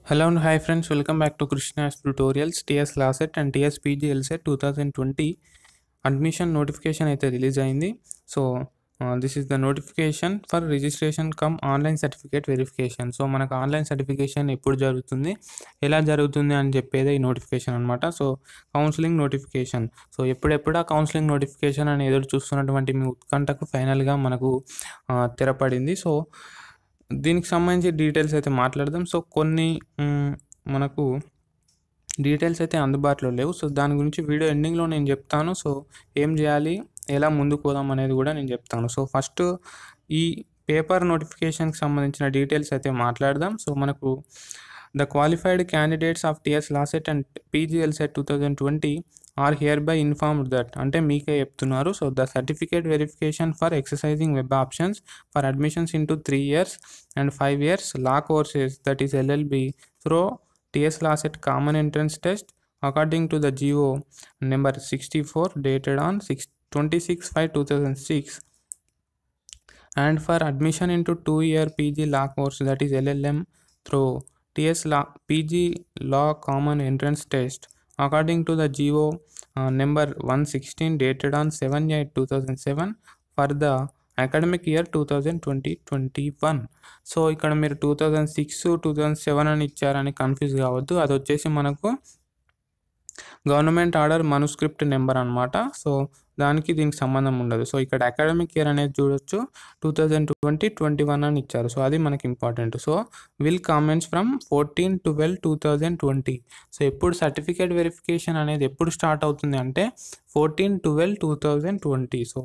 Hello and hi friends, welcome back to Krishna's tutorials. TS LAWCET and TS PGLCET 2020 admission notification అయితే release అయింది. So this is the notification for registration come online certificate verification. So మనకు online certification ఎప్పుడు జరుగుతుంది, ఎలా జరుగుతుంది అని చెప్పేదే ఈ నోటిఫికేషన్ అనమాట. So counselling notification. సో ఎప్పుడెప్పుడు ఆ కౌన్సిలింగ్ నోటిఫికేషన్ అని ఎదురు చూస్తున్నటువంటి మీ ఉత్కంఠకు ఫైనల్గా మనకు తెరపడింది. సో దీనికి సంబంధించి డీటెయిల్స్ అయితే మాట్లాడదాం. సో కొన్ని మనకు డీటెయిల్స్ అయితే అందుబాటులో లేవు. సో దాని గురించి వీడియో ఎండింగ్లో నేను చెప్తాను. సో ఏం చేయాలి, ఎలా ముందుకు పోదాం అనేది కూడా నేను చెప్తాను. సో ఫస్ట్ ఈ పేపర్ నోటిఫికేషన్కి సంబంధించిన డీటెయిల్స్ అయితే మాట్లాడదాం. సో మనకు the qualified candidates of TS LAWCET and PGLCET 2020 are hereby informed that, అంటే మీకే చెప్తున్నారు. So the certificate verification for exercising web options for admissions into 3 years and 5 years law courses, that is LLB, through TS LAWCET common entrance test according to the GO number 64 dated on 26/5/2006, and for admission into 2-year PG law course, that is LLM, through TS PG Law Common Entrance Test according to the GO number 116 dated on 7/8/2007 for the academic year 2020-21. So ఇక్కడ మీరు 2006, 2007 అని ఇచ్చారని confuse కావద్దు. అది వచ్చేసి మనకు government order మనుస్క్రిప్ట్ number అనమాట. So దీనికి సంబంధం ఉండదు. సో ఇక్కడ అకాడమిక్ ఇయర్ అనేది చూడొచ్చు, 2020-21 అని ఇచ్చారు. సో అది మనకి important. So will comments from 14/12/2020. So ఎప్పుడు సర్టిఫికేట్ వెరిఫికేషన్ అనేది ఎప్పుడు స్టార్ట్ అవుతుంది అంటే 14/12/2020. సో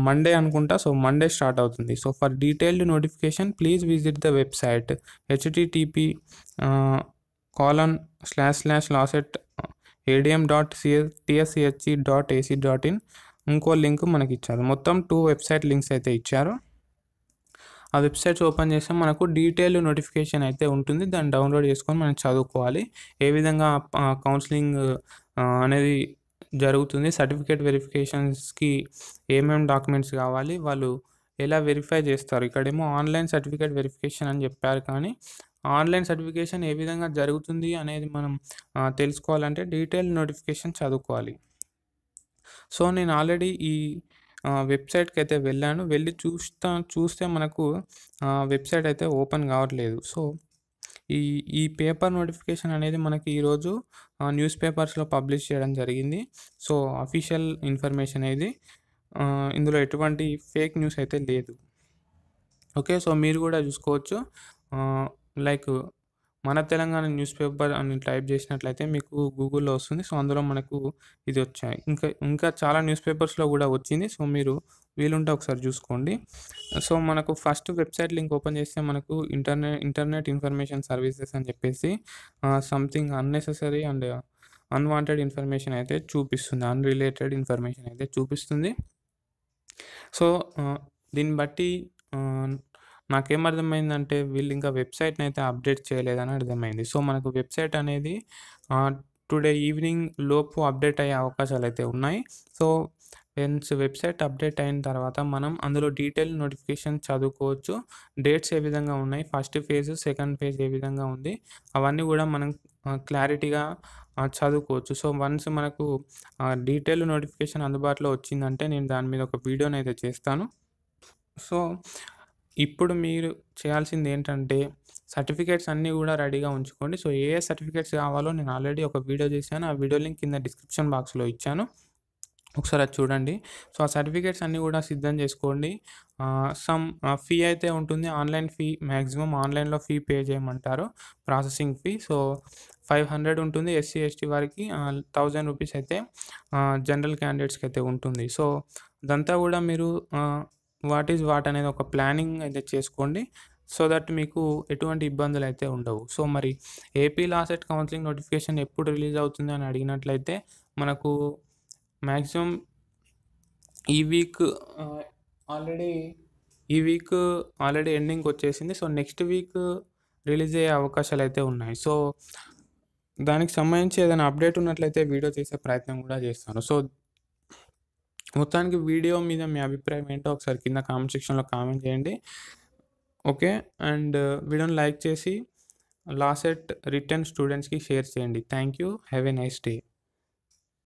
మండే అనుకుంటా. సో మండే స్టార్ట్ అవుతుంది. So for detailed notification please visit the website http://lawcet.adm.tschc.ac.in. ఇంకో లింక్ మనకి ఇచ్చారు. మొత్తం 2 వెబ్సైట్ లింక్స్ అయితే ఇచ్చారు. ఆ వెబ్సైట్స్ ఓపెన్ చేస్తే మనకు డీటెయిల్డ్ నోటిఫికేషన్ అయితే ఉంటుంది. దాన్ని డౌన్లోడ్ చేసుకొని మనం చదువుకోవాలి. ఏ విధంగా కౌన్సిలింగ్ అనేది జరుగుతుంది, సర్టిఫికేట్ వెరిఫికేషన్స్కి ఏమేమి డాక్యుమెంట్స్ కావాలి, వాళ్ళు ఎలా వెరిఫై చేస్తారు. ఇక్కడేమో ఆన్లైన్ సర్టిఫికేట్ వెరిఫికేషన్ అని చెప్పారు, కానీ ఆన్లైన్ సర్టిఫికేషన్ ఏ విధంగా జరుగుతుంది అనేది మనం తెలుసుకోవాలంటే డీటెయిల్ నోటిఫికేషన్ చదువుకోవాలి. సో నేను ఆల్రెడీ ఈ వెబ్సైట్కి అయితే వెళ్ళి చూస్తే మనకు వెబ్సైట్ అయితే ఓపెన్ కావట్లేదు. సో ఈ పేపర్ నోటిఫికేషన్ అనేది మనకి ఈరోజు న్యూస్ పేపర్స్లో పబ్లిష్ చేయడం జరిగింది. సో అఫీషియల్ ఇన్ఫర్మేషన్ ఇది, ఇందులో ఎటువంటి ఫేక్ న్యూస్ అయితే లేదు. ఓకే, సో మీరు కూడా చూసుకోవచ్చు. లైక్ మన తెలంగాణ న్యూస్ పేపర్ అని టైప్ చేసినట్లయితే మీకు గూగుల్లో వస్తుంది. సో అందులో మనకు ఇది వచ్చాయి. ఇంకా చాలా న్యూస్ పేపర్స్లో కూడా వచ్చింది. సో మీరు వీలుంటే ఒకసారి చూసుకోండి. సో మనకు ఫస్ట్ వెబ్సైట్ లింక్ ఓపెన్ చేస్తే మనకు ఇంటర్నెట్ ఇన్ఫర్మేషన్ సర్వీసెస్ అని చెప్పేసి something unnecessary and unwanted information అయితే చూపిస్తుంది, అన్రిలేటెడ్ ఇన్ఫర్మేషన్ అయితే చూపిస్తుంది. సో దీన్ని బట్టి నాకేమర్థమైందంటే వీళ్ళు ఇంకా వెబ్సైట్ని అయితే అప్డేట్ చేయలేదని అర్థమైంది. సో మనకు వెబ్సైట్ అనేది టుడే ఈవినింగ్ లోపు అప్డేట్ అయ్యే అవకాశాలు అయితే ఉన్నాయి. సో వెబ్సైట్ అప్డేట్ అయిన తర్వాత మనం అందులో డీటెయిల్ నోటిఫికేషన్ చదువుకోవచ్చు. డేట్స్ ఏ విధంగా ఉన్నాయి, ఫస్ట్ ఫేజ్, సెకండ్ ఫేజ్ ఏ విధంగా ఉంది, అవన్నీ కూడా మనం క్లారిటీగా చదువుకోవచ్చు. సో వన్స్ మనకు డీటెయిల్ నోటిఫికేషన్ అందుబాటులో వచ్చిందంటే నేను దాని మీద ఒక వీడియోని అయితే చేస్తాను. సో ఇప్పుడు మీరు చేయాల్సింది ఏంటంటే సర్టిఫికేట్స్ అన్నీ కూడా రెడీగా ఉంచుకోండి. సో ఏ సర్టిఫికేట్స్ కావాలో నేను ఆల్రెడీ ఒక వీడియో చేశాను. ఆ వీడియో లింక్ కింద డిస్క్రిప్షన్ బాక్స్లో ఇచ్చాను, ఒకసారి అది చూడండి. సో ఆ సర్టిఫికేట్స్ అన్నీ కూడా సిద్ధం చేసుకోండి. సమ్ ఫీ అయితే ఉంటుంది, ఆన్లైన్ ఫీ. మ్యాక్సిమం ఆన్లైన్లో ఫీ పే చేయమంటారు, ప్రాసెసింగ్ ఫీ. సో 500 ఉంటుంది SC ST వారికి, 1000 రూపీస్ అయితే జనరల్ క్యాండిడేట్స్కి అయితే ఉంటుంది. సో అదంతా కూడా మీరు వాట్ అనేది ఒక ప్లానింగ్ అయితే చేసుకోండి. సో దట్ మీకు ఎటువంటి ఇబ్బందులు అయితే ఉండవు. సో మరి AP LAWCET కౌన్సిలింగ్ నోటిఫికేషన్ ఎప్పుడు రిలీజ్ అవుతుంది అని అడిగినట్లయితే మనకు మ్యాక్సిమం ఈ వీక్ ఆల్రెడీ ఎండింగ్కి వచ్చేసింది. సో నెక్స్ట్ వీక్ రిలీజ్ అయ్యే అవకాశాలు అయితే ఉన్నాయి. సో దానికి సంబంధించి ఏదైనా అప్డేట్ ఉన్నట్లయితే వీడియో చేసే ప్రయత్నం కూడా చేస్తాను. సో మొత్తానికి వీడియో మీద మీ అభిప్రాయం ఏంటో ఒకసారి కింద కామెంట్ సెక్షన్లో కామెంట్ చేయండి. ఓకే, అండ్ వీడియోని లైక్ చేసి లాసెట్ రిటర్న్ స్టూడెంట్స్కి షేర్ చేయండి. Thank you. Have a nice day.